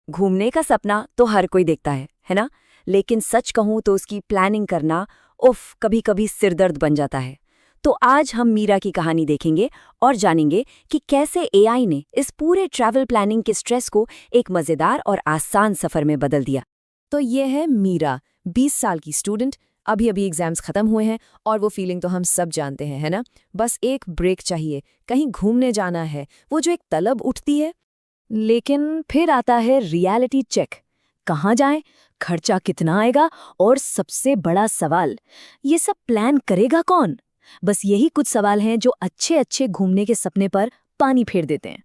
घूमने का सपना तो हर कोई देखता है ना? लेकिन सच कहूं तो उसकी प्लानिंग करना उफ कभी कभी सिरदर्द बन जाता है। तो आज हम मीरा की कहानी देखेंगे और जानेंगे कि कैसे एआई ने इस पूरे ट्रैवल प्लानिंग के स्ट्रेस को एक मजेदार और आसान सफर में बदल दिया। तो ये है मीरा, 20 साल की स्टूडेंट। अभी अभी एग्जाम्स खत्म हुए हैं और वो फीलिंग तो हम सब जानते हैं, है ना? बस एक ब्रेक चाहिए, कहीं घूमने जाना है, वो जो एक तलब उठती है। लेकिन फिर आता है रियलिटी चेक। कहाँ जाएं? खर्चा कितना आएगा? और सबसे बड़ा सवाल, ये सब प्लान करेगा कौन? बस यही कुछ सवाल हैं जो अच्छे अच्छे घूमने के सपने पर पानी फेर देते हैं।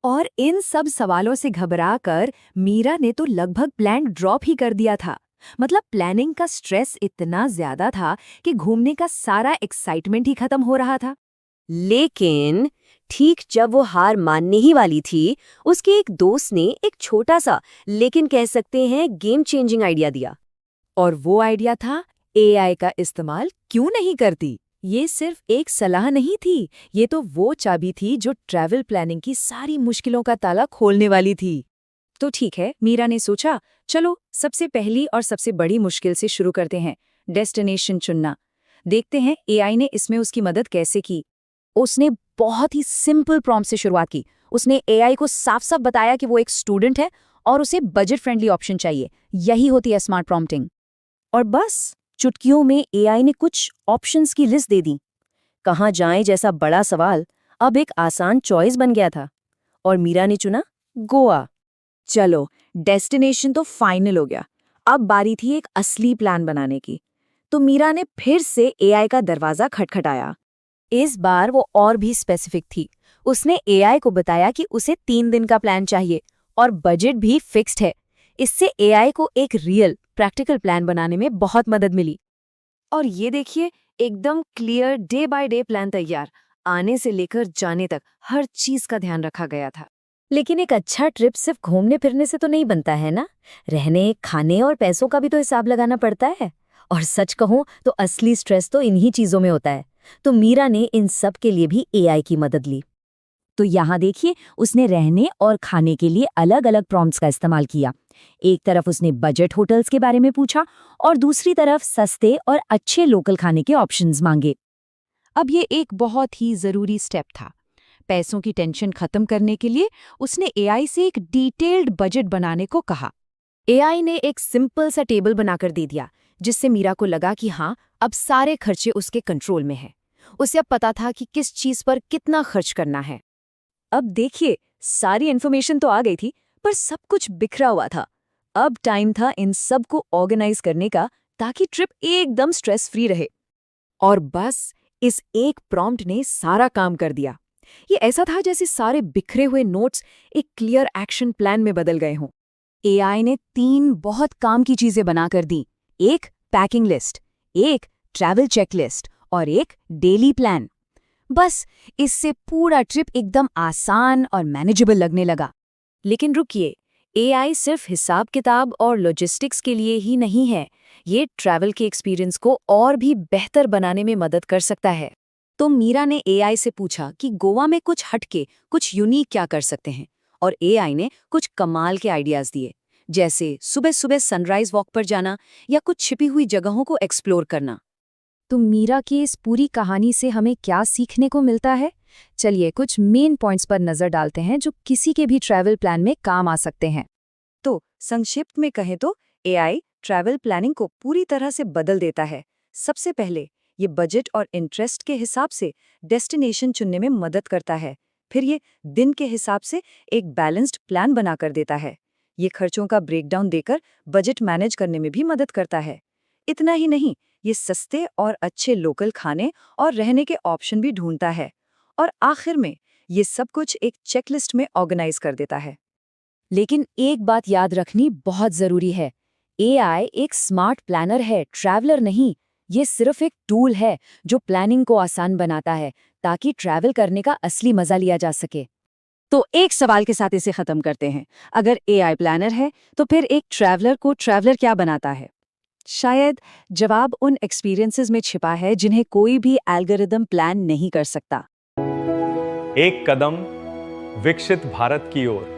और इन सब सवालों से घबराकर मीरा ने तो लगभग प्लान ड्रॉप ही कर दिया था। मतलब प्लानिंग का स्ट्रेस इतना ज्यादा था कि घूमने का सारा एक्साइटमेंट ही खत्म हो रहा था। लेकिन ठीक जब वो हार मानने ही वाली थी, उसके एक दोस्त ने एक छोटा सा लेकिन कह सकते हैं गेम चेंजिंग आइडिया दिया। और वो आइडिया था, एआई का इस्तेमाल क्यों नहीं करती। ये सिर्फ एक सलाह नहीं थी, ये तो वो चाबी थी जो ट्रैवल प्लानिंग की सारी मुश्किलों का ताला खोलने वाली थी। तो ठीक है, मीरा ने सोचा, चलो सबसे पहली और सबसे बड़ी मुश्किल से शुरू करते हैं, डेस्टिनेशन चुनना। देखते हैं एआई ने इसमें उसकी मदद कैसे की। उसने बहुत ही सिंपल प्रॉम्प्ट से शुरुआत की। उसने एआई को साफ साफ बताया कि वो एक स्टूडेंट है और उसे बजट फ्रेंडली ऑप्शन चाहिए। यही होती है स्मार्ट प्रॉम्प्टिंग। और बस चुटकियों में एआई ने कुछ ऑप्शंस की लिस्ट दे दी। कहाँ जाएं जैसा बड़ा सवाल अब एक आसान चॉइस बन गया था। और मीरा ने चुना गोवा। चलो, डेस्टिनेशन तो फाइनल हो गया। अब बारी थी एक असली प्लान बनाने की। तो मीरा ने फिर से एआई का दरवाजा खटखटाया। इस बार वो और भी स्पेसिफिक थी। उसने एआई को बताया कि उसे 3 दिन का प्लान चाहिए और बजट भी फिक्स्ड है। इससे एआई को एक रियल प्रैक्टिकल प्लान बनाने में बहुत मदद मिली। और ये देखिए, एकदम clear day by day plan तैयार। आने से लेकर जाने तक हर चीज का ध्यान रखा गया था। लेकिन एक अच्छा ट्रिप सिर्फ घूमने फिरने से तो नहीं बनता है ना? रहने, खाने और पैसों का भी तो हिसाब लगाना पड़ता है। और सच कहूं तो असली स्ट्रेस तो इन्हीं चीजों में होता है। तो मीरा ने इन सब के लिए भी एआई की मदद ली। तो यहाँ देखिए, उसने रहने और खाने के लिए अलग अलग प्रॉम्प्ट्स का इस्तेमाल किया। एक तरफ उसने बजट होटल्स के बारे में पूछा और दूसरी तरफ सस्ते और अच्छे लोकल खाने के ऑप्शंस मांगे। अब ये एक बहुत ही जरूरी स्टेप था। पैसों की टेंशन खत्म करने के लिए उसने एआई से एक डिटेल्ड बजट बनाने को कहा। एआई ने एक सिंपल सा टेबल बनाकर दे दिया, जिससे मीरा को लगा कि हाँ, अब सारे खर्चे उसके कंट्रोल में हैं। उसे अब पता था कि किस चीज पर कितना खर्च करना है। अब देखिए, सारी इन्फॉर्मेशन तो आ गई थी, पर सब कुछ बिखरा हुआ था। अब टाइम था इन सब को ऑर्गेनाइज करने का, ताकि ट्रिप एकदम स्ट्रेस फ्री रहे। और बस इस एक प्रॉम्प्ट ने सारा काम कर दिया। ये ऐसा था जैसे सारे बिखरे हुए नोट्स एक क्लियर एक्शन प्लान में बदल गए हों। एआई ने 3 बहुत काम की चीजें बनाकर दी। एक पैकिंग लिस्ट, एक ट्रैवल चेकलिस्ट और एक डेली प्लान। बस इससे पूरा ट्रिप एकदम आसान और मैनेजेबल लगने लगा। लेकिन रुकिए, एआई सिर्फ हिसाब किताब और लॉजिस्टिक्स के लिए ही नहीं है। ये ट्रैवल के एक्सपीरियंस को और भी बेहतर बनाने में मदद कर सकता है। तो मीरा ने एआई से पूछा कि गोवा में कुछ हटके, कुछ यूनिक क्या कर सकते हैं। और एआई ने कुछ कमाल के आइडियाज दिए, जैसे सुबह सुबह सनराइज वॉक पर जाना या कुछ छिपी हुई जगहों को एक्सप्लोर करना। तो मीरा की इस पूरी कहानी से हमें क्या सीखने को मिलता है? चलिए कुछ मेन पॉइंट्स पर नजर डालते हैं जो किसी के भी ट्रैवल प्लान में काम आ सकते हैं। तो संक्षिप्त में कहें तो एआई ट्रैवल प्लानिंग को पूरी तरह से बदल देता है। सबसे पहले ये बजट और इंटरेस्ट के हिसाब से डेस्टिनेशन चुनने में मदद करता है। फिर ये दिन के हिसाब से एक बैलेंस्ड प्लान बनाकर देता है। ये खर्चों का ब्रेकडाउन देकर बजट मैनेज करने में भी मदद करता है। इतना ही नहीं, ये सस्ते और अच्छे लोकल खाने और रहने के ऑप्शन भी ढूंढता है। और आखिर में ये सब कुछ एक चेकलिस्ट में ऑर्गेनाइज कर देता है। लेकिन एक बात याद रखनी बहुत जरूरी है, एआई एक स्मार्ट प्लानर है, ट्रैवलर नहीं। ये सिर्फ एक टूल है जो प्लानिंग को आसान बनाता है, ताकि ट्रैवल करने का असली मजा लिया जा सके। तो एक सवाल के साथ इसे खत्म करते हैं, अगर एआई प्लानर है तो फिर एक ट्रैवलर को ट्रैवलर क्या बनाता है? शायद जवाब उन एक्सपीरियंसेस में छिपा है जिन्हें कोई भी एल्गोरिदम प्लान नहीं कर सकता। एक कदम विकसित भारत की ओर।